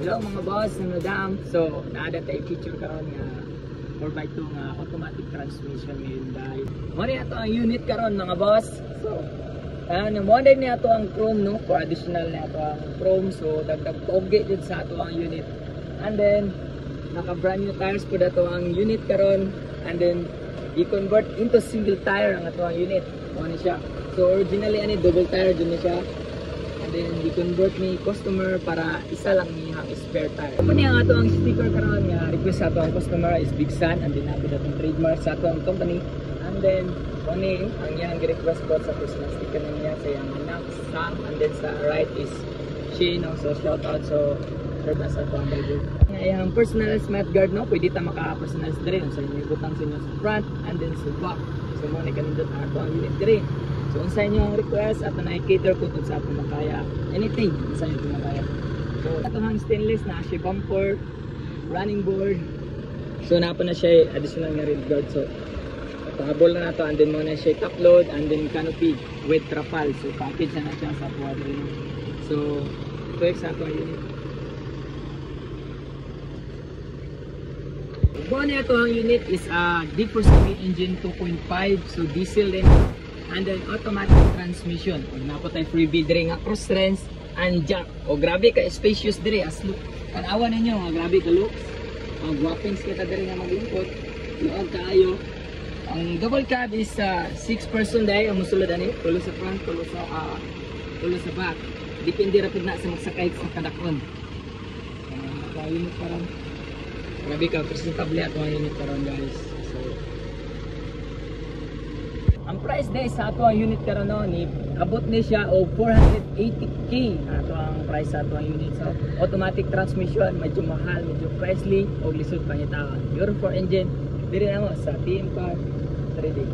Hello mga boss, madam. So, naada tayo feature karon nga 4x2 nga automatic transmission ngayon dahil mo na ito ang unit karon mga boss. So, model niya ito ang chrome, no? For additional na ito ang chrome. So, dagdag toge din sa ito ang unit. And then, naka brand new tires po na ito ang unit karon. And then, i-convert into single tire ang ito ang unit. Ano siya? So, originally, double tire din na siya. Then i-convert ni customer para isa lang niyang spare tire. Kung niya nga ito ang sticker karon nga request sa ito ang customer is Big Sun, and then natin itong trademark sa ito ang company. And then kung ang iyang request po sa Christmas sticker niya sa iyang anak, Sam, and then sa right is she, no? So shout out, so third na sa ito ang bagay. Ang personal smart guard, no? Pwede ta maka-personal sa rin. So yung butang sa inyo sa front and then sa back. So mo ni kanindot ito ang unit rin. So, unsa inyo ang request at na-cater ko sa atong makaya. Anything, unsa inyo makaya. So, atong stainless na siya bumper, running board. So, napa na siya additional nga rail guard. So, pahabol na nato, and then mo na siya top load, and then canopy with trapal. So, package na siya sa quadro. So, ito eksakto ang unit. Buwan na ito ang unit is a D478 engine 2.5. So, diesel din. And then automatic transmission. O napo tayo freebie dire nga cross trends and jack. O grabe ka spacious dire as look. Tanawa ninyo nga grabe ka looks. Ang guwapings kita dire nga maglingkod. Luag kaayo. Ang double cab is 6 person dai ang musulod ani, tulo sa front, tulo sa back. Depende ra pud na sa magsakay sa kadakon. Unit karon. Grabe ka presentable ato ang unit karon guys. So ang price day sa ato ang unit karon no, ni abot ni siya og 480k ato ang price sa ato ang unit. So automatic transmission, medyo mahal, medyo pricey og lisod pangitawan. Euro 4 engine diri na mo sa TM Car Trading.